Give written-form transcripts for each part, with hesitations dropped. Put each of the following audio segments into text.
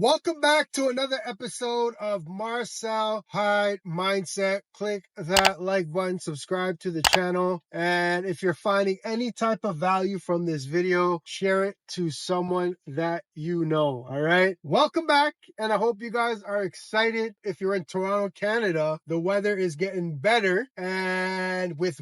Welcome back to another episode of Marcel, Hyde Mindset. Click that like button, subscribe to the channel, and if you're finding any type of value from this video, share it to someone that you know. All right, welcome back, and I hope you guys are excited. If you're in Toronto, Canada, the weather is getting better, and with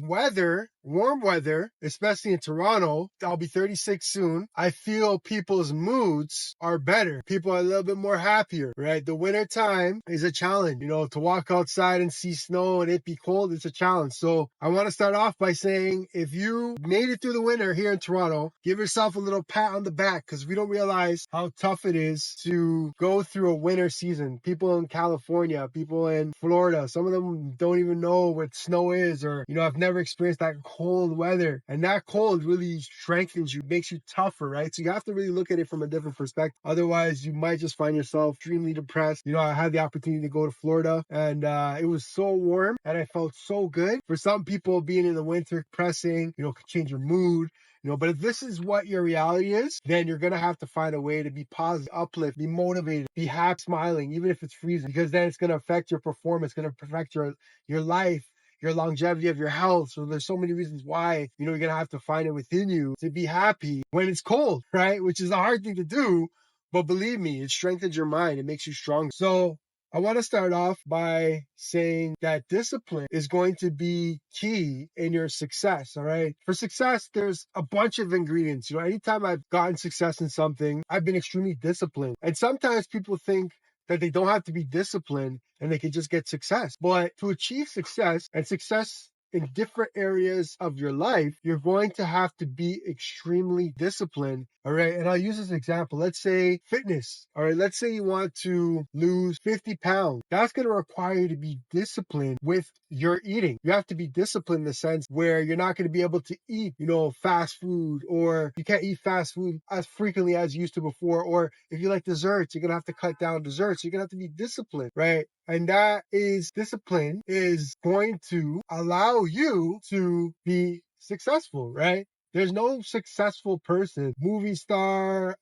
warm weather, especially in Toronto, I'll be 36 soon. I feel people's moods are better. People are a little bit more happier, right? The winter time is a challenge. To walk outside and see snow and it be cold, it's a challenge. So I want to start off by saying, if you made it through the winter here in Toronto, give yourself a little pat on the back, because we don't realize how tough it is to go through a winter season. People in California, people in Florida, some of them don't even know what snow is, or, I've never experienced that cold weather. And that cold really strengthens you, makes you tougher, right? So you have to really look at it from a different perspective. Otherwise, you might just find yourself extremely depressed. I had the opportunity to go to Florida, and it was so warm and I felt so good. For some people, being in the winter depressing, could change your mood. But if this is what your reality is, then you're going to have to find a way to be positive, uplift, be motivated, be happy, smiling, even if it's freezing, because then it's going to affect your performance, going to affect your life, your longevity of your health. So there's so many reasons why, you're going to have to find it within you to be happy when it's cold, right? Which is a hard thing to do. But believe me, it strengthens your mind. It makes you stronger. So I want to start off by saying that discipline is going to be key in your success. All right. For success, there's a bunch of ingredients. Anytime I've gotten success in something, I've been extremely disciplined. And sometimes people think that they don't have to be disciplined and they can just get success. But to achieve success, and success in different areas of your life, you're going to have to be extremely disciplined. All right. And I'll use this example. Let's say fitness. All right. Let's say you want to lose 50 pounds. That's going to require you to be disciplined with your eating. You have to be disciplined in the sense where you're not going to be able to eat, fast food, or you can't eat fast food as frequently as you used to before. Or if you like desserts, you're going to have to cut down desserts. You're going to have to be disciplined, right? And that is discipline is going to allow you to be successful, right? There's no successful person, movie star,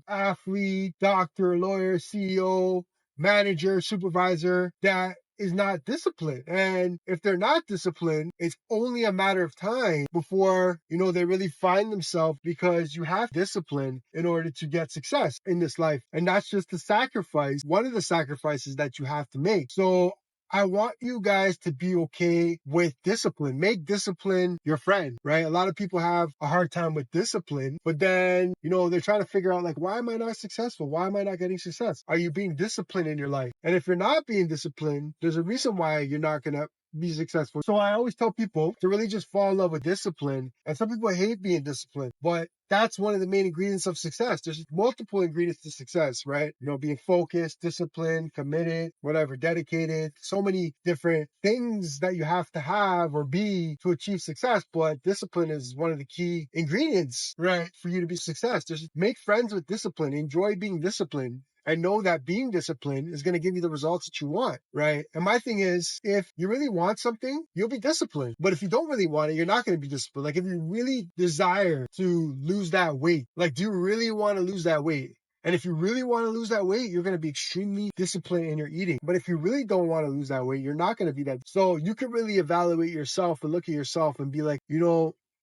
athlete, doctor, lawyer, CEO, manager, supervisor, that is not disciplined. And if they're not disciplined, it's only a matter of time before, they really find themselves, because you have discipline in order to get success in this life. And that's just the sacrifice, one of the sacrifices that you have to make. So I want you guys to be okay with discipline. Make discipline your friend, right? A lot of people have a hard time with discipline, but then, they're trying to figure out, like, why am I not successful? Why am I not getting success? Are you being disciplined in your life? And if you're not being disciplined, there's a reason why you're not going to be successful. So I always tell people to really just fall in love with discipline. And some people hate being disciplined, but that's one of the main ingredients of success. There's multiple ingredients to success, right? Being focused, disciplined, committed, whatever, dedicated. So many different things that you have to have or be to achieve success. But discipline is one of the key ingredients, right, for you to be success. Just make friends with discipline. Enjoy being disciplined. And know that being disciplined is going to give you the results that you want, right? And my thing is, if you really want something, you'll be disciplined. But if you don't really want it, you're not going to be disciplined. Like, if you really desire to lose that weight, like, do you really want to lose that weight? And if you really want to lose that weight, you're going to be extremely disciplined in your eating. But if you really don't want to lose that weight, you're not going to be that. So you can really evaluate yourself and look at yourself and be like,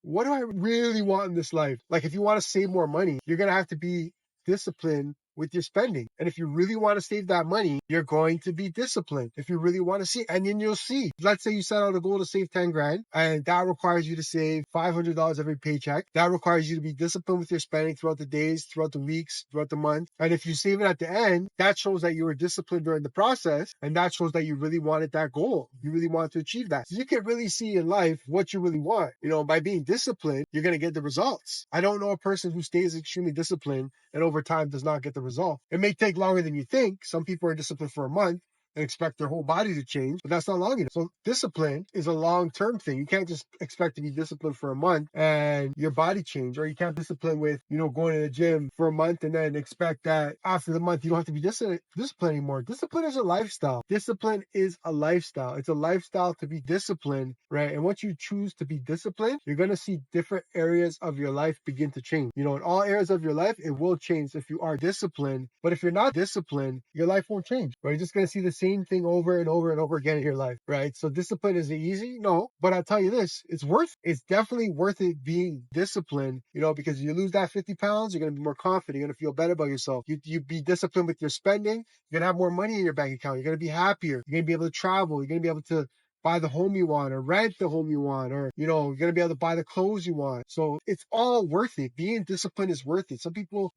what do I really want in this life? Like, if you want to save more money, you're going to have to be disciplined with your spending. And if you really want to save that money, you're going to be disciplined. If you really want to see, and then you'll see. Let's say you set out a goal to save 10 grand, and that requires you to save $500 every paycheck. That requires you to be disciplined with your spending throughout the days, throughout the weeks, throughout the month. And if you save it at the end, that shows that you were disciplined during the process, and that shows that you really wanted that goal. You really want to achieve that. So you can really see in life what you really want. By being disciplined, you're going to get the results. I don't know a person who stays extremely disciplined and over time does not get the result. It may take longer than you think. Some people are disciplined for a month. and expect their whole body to change, but that's not long enough. So discipline is a long-term thing. You can't just expect to be disciplined for a month and your body change, or you can't discipline with, going to the gym for a month and then expect that after the month you don't have to be disciplined anymore. Discipline is a lifestyle. Discipline is a lifestyle. It's a lifestyle to be disciplined, right? And once you choose to be disciplined, you're going to see different areas of your life begin to change. In all areas of your life, it will change if you are disciplined. But if you're not disciplined, your life won't change, right? You're just going to see the same thing over and over and over again in your life, right? So discipline, is it easy? No, but I'll tell you this, it's definitely worth it being disciplined, because you lose that 50 pounds, you're going to be more confident. You're going to feel better about yourself. You be disciplined with your spending. You're going to have more money in your bank account. You're going to be happier. You're going to be able to travel. You're going to be able to buy the home you want or rent the home you want, or, you're going to be able to buy the clothes you want. So it's all worth it. Being disciplined is worth it. Some people,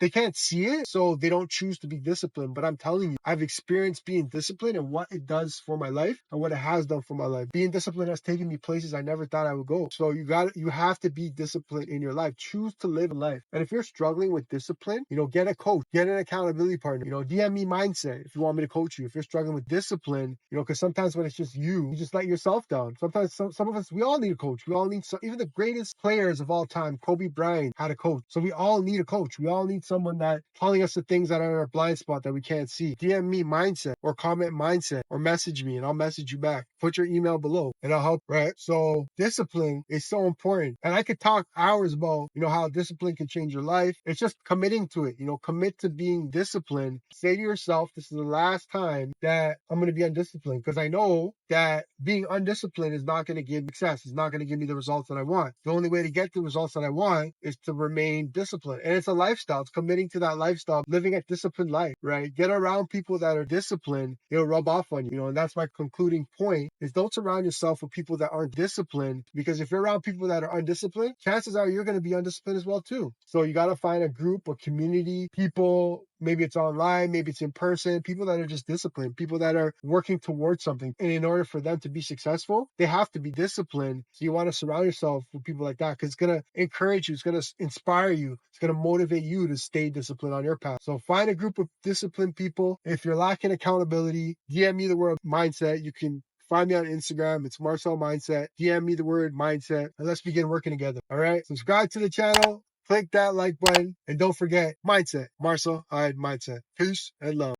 they can't see it, so they don't choose to be disciplined. But I'm telling you, I've experienced being disciplined and what it does for my life and what it has done for my life. Being disciplined has taken me places I never thought I would go. So you have to be disciplined in your life. Choose to live a life. And if you're struggling with discipline, get a coach, get an accountability partner. DM me Mindset if you want me to coach you. If you're struggling with discipline, because sometimes when it's just you just let yourself down. Sometimes some of us, we all need a coach. We all need even the greatest players of all time, Kobe Bryant, had a coach. So we all need a coach. We all need someone that telling us the things that are in our blind spot that we can't see. DM me Mindset or comment Mindset or message me and I'll message you back. Put your email below and I'll help, right? So discipline is so important. And I could talk hours about, how discipline can change your life. It's just committing to it, commit to being disciplined. Say to yourself, this is the last time that I'm going to be undisciplined, because I know that being undisciplined is not going to give me success. It's not going to give me the results that I want. The only way to get the results that I want is to remain disciplined. And it's a lifestyle. It's committing to that lifestyle, living a disciplined life, right? Get around people that are disciplined. It'll rub off on you, and that's my concluding point is don't surround yourself with people that aren't disciplined, because if you're around people that are undisciplined, chances are you're going to be undisciplined as well too. So you got to find a group or community, people, maybe it's online, maybe it's in person, people that are just disciplined, people that are working towards something. And in order for them to be successful, they have to be disciplined. So you want to surround yourself with people like that, because it's going to encourage you. It's going to inspire you. It's going to motivate you to stay disciplined on your path. So find a group of disciplined people. If you're lacking accountability, DM me the word Mindset. You can find me on Instagram. It's Marcel Mindset. DM me the word Mindset and let's begin working together. All right. Subscribe to the channel. Click that like button and don't forget Mindset. Marcel Hyde Mindset. Peace and love.